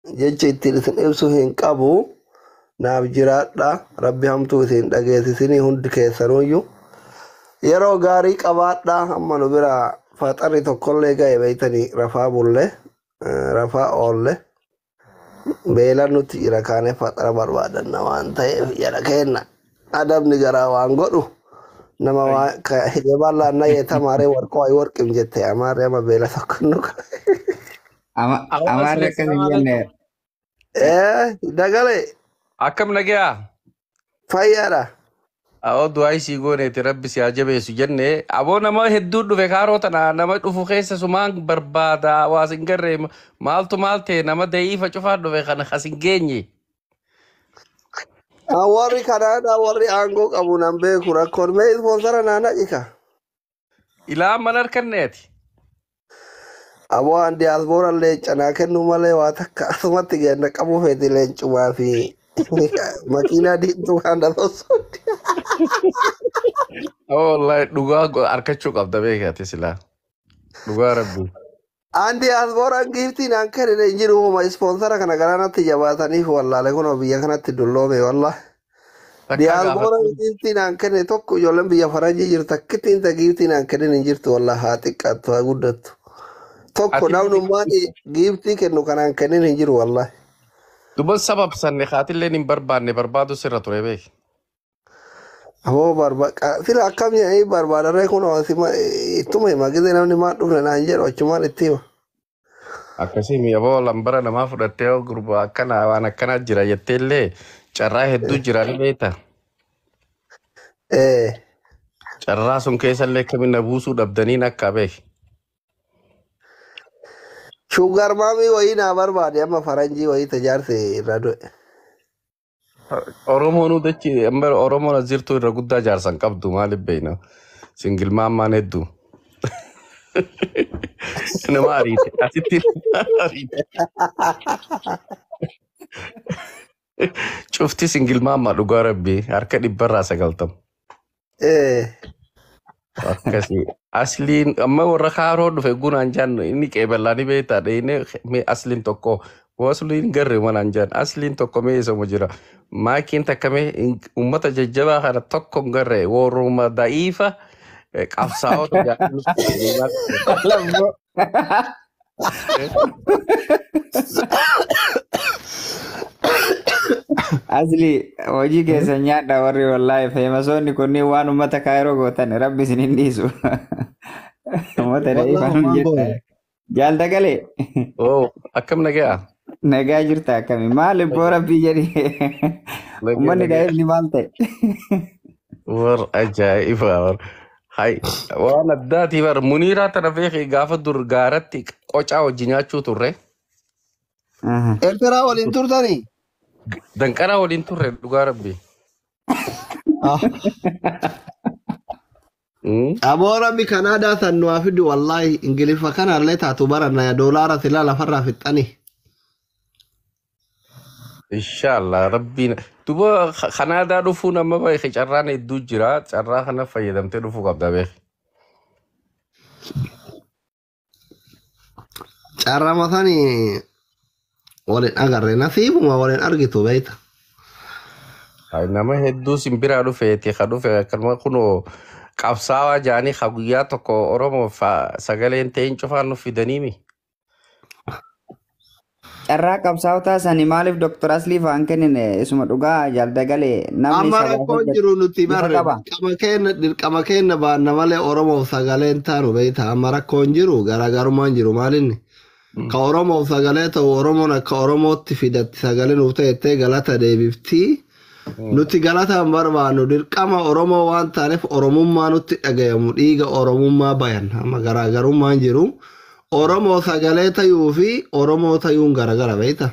jecha ittiin isin ibsu hin qabu. Naaf jiraadha. Rabbi hamtuu isin dhageessisinii hundi keessanuyyuu. Yeroo gaarii qabaadha. Amma nu bira faxarri tokkollee ga'e beeytanii rafaa bulle rafaa oolle. Beelan nuti jira kaanee faxara barbaadanna waan ta'eef jedha kenna. Adabni garaa waan godhu nama hijaballaan na yeetamaaree warqoo ay warqim jette amaaree ama beela tokko nu Amarre akka hin jenne. dagalee Akkam nagaya? fayyaadha. Awoo du'aa isii gooneeti rabbi si jabeessu jenne. Aboo nama hedduu dhufe kaaroo tana nama dhufu keessa sumaan barbaada waa sin garree maaltu maal ta'e nama da'iifa cufaa dhufe kana kasin geenye. Warri kanaadha warri aangoo qabu nan beeku rakkoon mee ispoonsara naa naqika. Ilaa mana harkanneeti. Aboo an diyaaspoora leencanaa kennu malee waa takka asumatti geenna qabu feeti leencumaa fi makiinaa diimtuu kan dhaloosoti. Wallahi dhugaa harkachuu qabda beekate silaa. Dhugaa rabbi. An diyaaspooraan giiftiin an kennine hin jiru homa ispoonsara kana garanatti jabaataniif wallaale kunoo biyya kanatti dulloome wallah. Diyaaspooraan giiftiin an kenne tokko ijoolleen biyya faranjii jirtu akkittiin ta giiftiin an kennine hin jirtu wallah haa xiqqaattu haa guddattu. Tokko namnummaan giiftii kennu kanaan kennine hin jiru wallah. Duban sabab sanne kaatilleen hin barbaanne barbaadu sirra ture beek. Aboo sila akkam jedhanii barbaadarree kun ittuma hima gisee namni maan dhufne naan jedhu achumaan itti hima. Akkasii mi'aboo lambara namaa fudhattee gurbaa akkana waan akkanaa jira jetteellee carraa hedduu jira ni beekta. Carraa sun keessallee kamina buusuu dhabdaniin akka beek. Shugar maamii wayii naa barbaade amma faranjii wayii tajaarse irra du'e. Oromoon dachi amma Oromoon as jirtu irra guddaa jaarsan qabdu maaliif beekna singilmaan maan hedduu. Nama ariite asitti ariite. Cufti singilmaan maa dhugaa rabbii harka 190. Akkasii asliin amma warra kaaroo dhufe gunaan jaan inni qeeballaa ni beektaa mee asliin tokko wasliin garre manaan jaan asliin tokko mee isa jira maakiin takka mee uummata jajjabaa kana tokko garre warruma da'iifa qabsaa'ota Asli hojii keessa nyaadha warri wallahi feemasoonni kunniin waan uummata kaayiroo gootan rabbi isin hin dhiisu. Uummata da'iifaan jette. Jaal dagalee. Akkam nagaa? Nagaa jirta akkami maal ibboo rabbii jedhi. Uummanni daa'ifni maal ta'e? War ajaa'iba war. Hai waan addaati bar muniiraa tana beekii gaafa dur gaaratti qocaa wajji nyaachuu turre. Eertiraa waliin turtanii? Danqaraa waliin turre dhugaa rabbi. Aboo rabbi Kanaadaa san nu afidu wallahi ingiliffa kanallee taatu baranna doolaara silaa lafarraa fixxanii. Inshallah rabbiin duba Kanaadaa dhufuun amma beekee carraan hedduu jira carraa kana fayyadamtee dhufuu qabda beekee. Carraa matanii waliin agarre nasiibuma waliin argitu beekta. Nama hedduu simbiraa dhufeeti ka dhufe akkanuma kunoo qabsaawaa jaanii ka guyyaa tokko Oromoo sagaleen ta'in cufaan nu fidaniimi. Carraa qabsaa'otaa sani maaliif Dr. Aslii fa'aan kennine isuma dhugaa jaal dagalee namni amma rakkoon jiru nuti barre dirqama kenna baanna malee Oromoof sagaleen taanu beekta amma rakkoon jiru garaagarummaan jiru maalinni. Ka Oromoof sagalee ta'u Oromoon akka Oromootti fidatti sagalee nuuf ta'ettee galata deebiftii. Nuti galata hin barbaannu dirqama Oromoo waan taaneef Oromummaa nutti dhagayamu dhiiga Oromummaa bayan amma garaagarummaan jiru. Oromoo sagalee ta'uu fi Oromoo ta'uun garaagara beekta.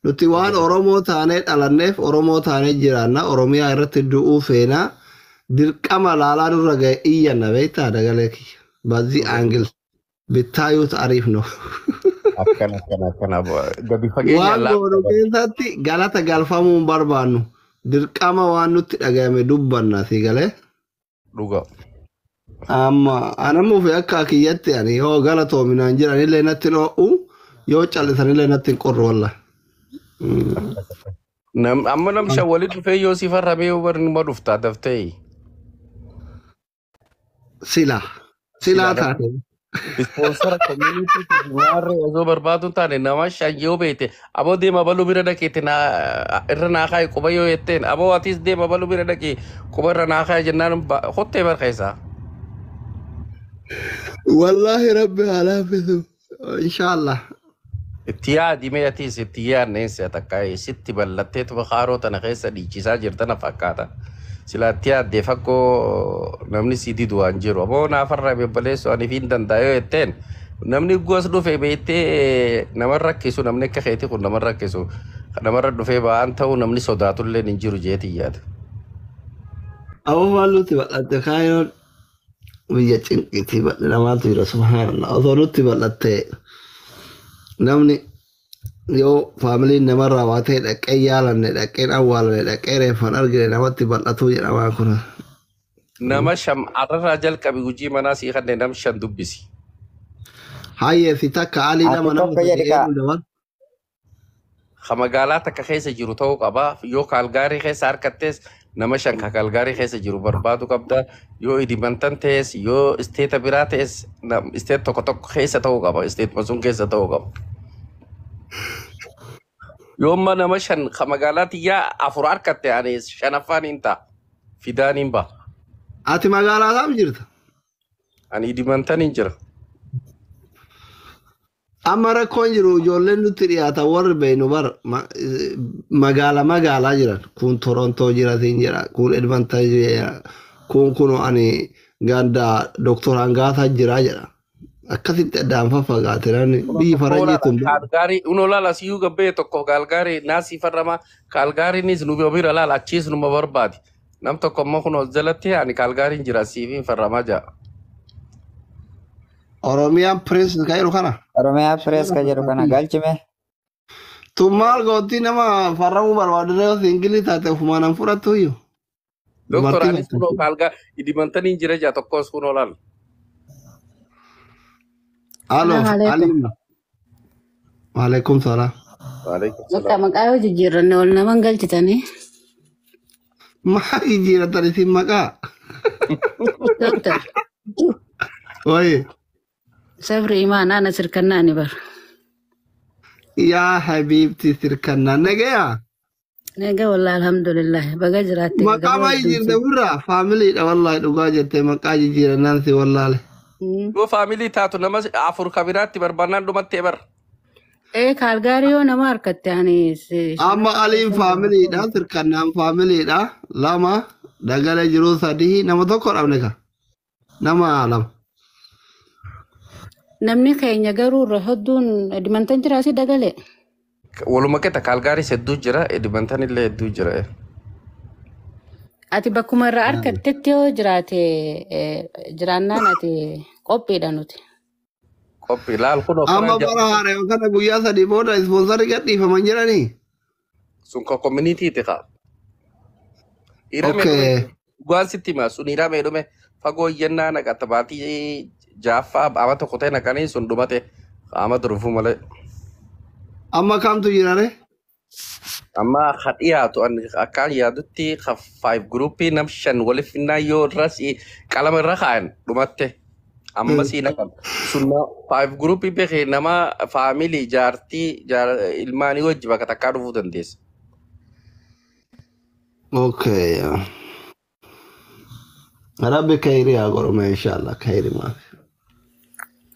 Nuti waan Oromoo taanee dhalanneef Oromoo taanee jiraanna Oromiyaa irratti du'uu feenaa dirqama laalaa nurra ga'e iyyanna beekta dagalee kiyya. Bazii aangil bittaayuutu ariifnu. Akkana gadi fageenya waan goonu keessatti galata galfamuu hin barbaannu. Dirqama waan nutti dhagayame dubbanna si galee. Dhuga. Amma anamuuf akka kiyyatti ani yoo galatoominaan jiranillee natti dho'u yoo callisanillee natti hin qorru walla. Amma nam shawwali dhufee yoo si farramee warri numa dhuftaa daftee Sila taate. ispoonsara community warri osoo barbaadu hin taane nama shan yoo beekte aboo deema baluu bira dhaqeetti irra naa kaa'i quba yoo jetteen aboo atis deema baluu bira dhaqee quba irra naa kaa'i jennaan hottee barkeessaa. Wallahi rabbi halaafisu. Inshallah. Itti yaadimee atis itti yaadneensi takka sitti bal'attee tuba haaroo tana keessa dhiichisaa jirtana fakkaata. Sila itti yaaddee fakkoo namni si didu waan jiru. Aboo naafarraa bebbaleessu ani fi hin danda'ee jetteen namni goos dhufee beektee namarra rakkisu namni akka keetii kun namarra rakkisu namarra dhufee ba'aan ta'uu namni sodaatullee hin jiru jeetii yaada. Aboo waan nuti bal'atte kaayoon biyya cinqitii bal'e namaatu jira subhaanallah. Osoo nutti bal'atte namni yoo faamiliin namarraa waa ta'e dhaqee yaalanne dhaqeen awwaalanne dhaqee reeffan argine namatti bal'atuu jedhamaa kun. Nama sham arrarraa jalqabi hojii manaa sii kanneen nam shan dubbisi. Hayyee fi takka alii nama nama ta'e daban. Ha magaalaa takka keessa jiru ta'uu qaba yoo kaalgaarii keessa harkattees nama shan ka kaalgaarii keessa jiru barbaadu qabda yoo idimantan ta'es yoo isteeta biraa ta'es isteet tokko tokko keessa ta'uu qaba isteet sun keessa ta'uu qaba. Yoo amma nama shan ka magaalaa tiyyaa afur harkatte ani shanaffaan hin ta'a fidaan hin ba'a. Ati magaalaa kam jirta? Ani idimantan hin jira. Amma rakkoon jiru ijoolleen nutti dhiyaatan warri beeynu bar magaalaa jiran kun Torontoo jiratin jira kun Edmonton jira kun ani ganda Dr. Hangaataa jira jedha akkasitti addaan faffagaatiraan biyyi faranjii tun Kaalgaarii uno laala siyuu gabbee tokko kaalgaarii naasii farrama kaalgaariinis nu bira laala achiis numa barbaadi nam tokko ammoo kun jalatti ani kaalgaariin jira siifiin farramaa jira. Oromiyaan Prince ka jiru kana. Oromiyaa Prince ka jiru kana galchime. Tun maal gootii nama farramuu barbaadu yoo singilii taate ofumaan fudhattu iyyuu. Doktor anis kunoo kaalgaa idimantanii jira jaa tokkos kunoo laal. Alo, Alim. Waalaikum salaam. Bakka maqaa yoo jijjiirranne ol naman galchitanii. Maa jijjiiratan isin maqaa? Doktor. Oye. Sabri imaanaa na sirkannaa ni bar. Yaa habiibti sirkannaa nagaya. Nega wallah alhamdulillah baga jiraatti. Maqaa maa jijjiirte birraa faamiliidha wallahi dhugaa jettee maqaa jijjiirannaan si wallaale. Yoo faamilii taatu nama afur kabiraatti barbaannaan dhumatti bar. Kaalgaarii yoo nama harkatte ani. Amma aliin faamiliidha sirkannaan faamiliidha lama dagalee jiru sadii nama tokko dhabne ka. Nama lama. Namni keenya garuu hedduun Edmonton jira si dagalee. Walumaa gata kaalgaarii hedduu jira Edmonton illee hedduu jira. Ati bakkuma irraa harkattetti yoo jiraate jiraannaan ati qophiidha nuti. Qophii laal kun Amma bara haaree kana guyyaa sadii booda ispoonsarii gadhiifaman jiranii. sun ko community ti ka. Okay. Guan sitti ma sun irame dhume fagoo yennaa naqatta baatii jaaffaa ama tokko ta'e naqanii sun dhumate ama dhufu malee. Amma kamtu jirare? Amma dhiyaatu akkaan yaadutti 5 groupii nam 5 waliif finnaa yoo irratti qalama irra kaa'an dhumatte amma si naqan sunna 5 groupii beekee nama faamilii jaartii ilmaanii wajji bakka takkaa dhufuu dandeessa. Okay. Rabbi khayri haa godhume inshallah khayri maaf.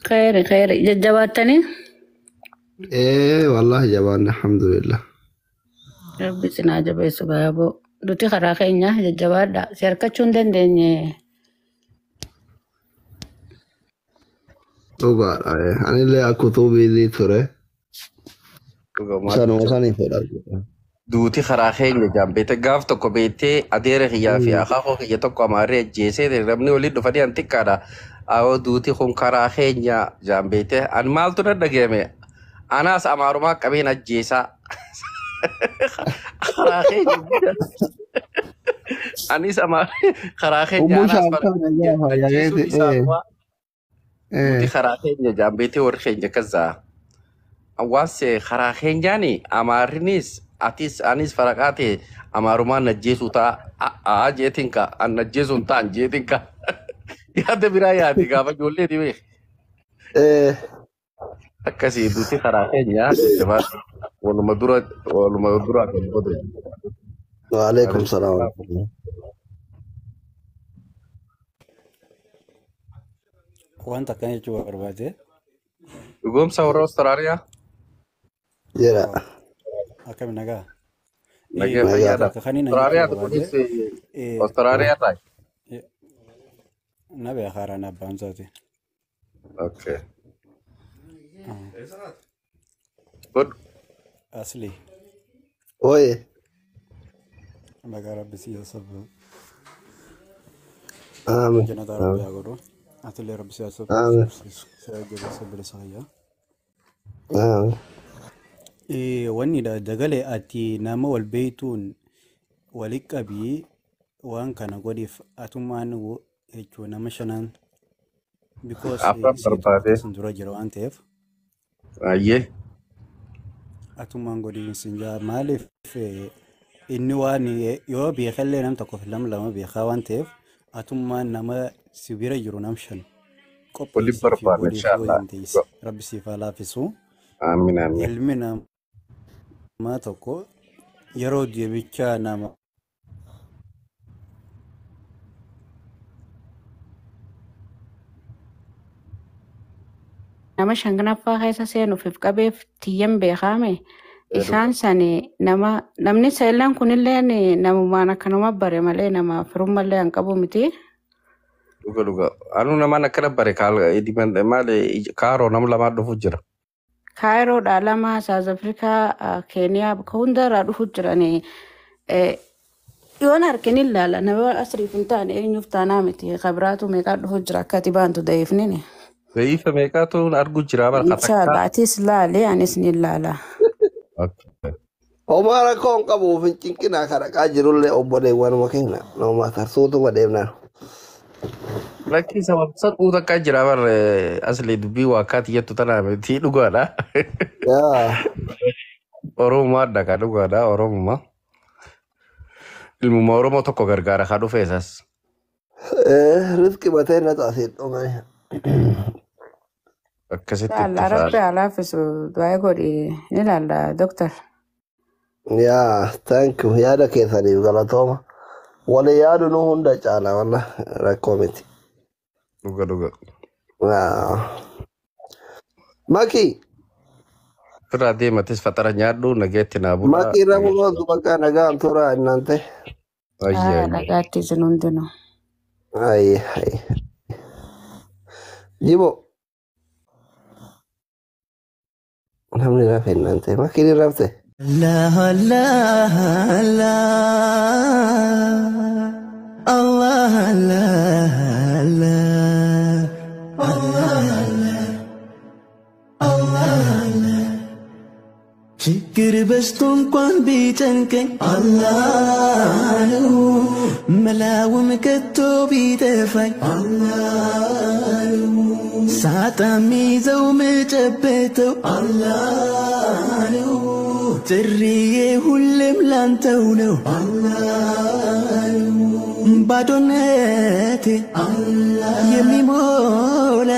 Khayri jajjabaatanii. Wallahi jabaanne alhamdulillah. Rabbi sinaa jabeessu baaboo. Duti karaa keenya jajjabaadha. Si harkachuu hin dandeenye. Dhugaadha. Anillee akkutuu biizii ture. Sanuma saniif godha. Duuti karaa keenya jaambeete gaaf tokko beektee adeera kiyyaa fi akaakoo kiyya tokko amaarree ajjeesee namni waliin dhufanii an xiqqaadha. Awoo duuti kun karaa keenya jaambeete an maaltu na dhageeme anaas amaarumaa qabeen ajjeesaa. Karaa keenya anis karaa keenya anaas duuti karaa keenya jaambeete warri keenya kasaa. Awwaase karaa keenyaani amaarinis atis anis faraqaate amaarumaan najjeesuu ta'a jeetinka an najjeesuun ta'an jeetinka yaada biraa yaadi gaafa ijoollee dhibee akkasii duuti karaa keenyaa jajjabaa waluma dura kan godhe. وعليكم السلام. وأنت كان يجوا بربادي Dhugoomsa warra Awustiraaliyaa جرا أكمل نجا nagee إيه fayyaadha. خلينا Awustiraaliyaa يجوا بربادي kunis إيه Awustiraaliyaa ta'i. نبي أخارنا بانزاتي Okay. Good. أصلي وي بقى ربي سياسة آمين جنة ربي أقوله أتلي ربي سياسة آمين سيجي سبب سهيا آمين إيه واني دا دغلي أتي نام والبيتون ولك أبي وان كان قديف أتمان هجو نمشنان because Afaan سيتو barbaade. سندرا جرو أنتف Ayyee. أتمان قديف سنجا مالف إني واني يو بيخلي نام تكو في لما بيخاوان تف أتمان نما سبيرا جرو نمشن Wali قبيسي في barbaadne قديف inshallah. وينتيس ربي سيفا لافسو Aamin aamin. علمنا ما تكو يرود يبيتشا نام nama shanganaffaa keessa seenuuf qabeef tiyyan beekame isaan sani namni seellaan kunillee namumaan akkanuma bare malee nama firummallee hin qabu miti. Dhuga. Anu namaan akkana bare maali kaaroo nam lamaa dhufu jira. Kaayiroodhaa lama South Afrikaa Keeniyaa bakka hundarraa dhufu jirani. Yoon harkin ilaala nama asriif hin taane eenyuuf taanaa miti kabiraatu meeqaa dhufu jira akka ati baantu da'eefnini. Beeyifa meeqaatu argu jira bara Inshallah atis laale anis ni ilaala. Omara kon qabu fincinqina kana qajirulle obboleewwanuma keenya nama tarsuutuma deemnaan. Lakki sababsan utakka jira bar asli dubbii wakkaati jettu tana miti dhugaadha. Yaa Oromoo adda ka dhugaadha Oromoo. Ilmuma Oromoo tokko gargaara ka dhufe isas. riski batee na taasisu dhumee. Akkasitti Ilaalla itti rabbi faala. alaafisu du'aa godhi ni ilaalla doktor. Yaa thank you yaada keessaniif galatooma. Wali yaadu nu hunda caala walla rakkoo miti. Dhuga. Maki Firraa deematis fatara nyaadhu nageetti naa bulaa. maki ramulotu bakka nagaan tura innante. Ayyaa. Dhagaatti isin hundinuu. Ay. Jibo namni rafe innante maki ni rafte. الله الله الله الله الله الله ችግር በዝቶ እንኳን ቢጨንቀኝ አላህ ነው መላውም ከቶ ቢጠፋኝ አላህ ነው ሳጣ ሚይዘው ምጨበጠው አላህ ነው ጥሪዬ ሁሌም ላንተው ነው አላህ ነው ባዶነቴ የሚሞላ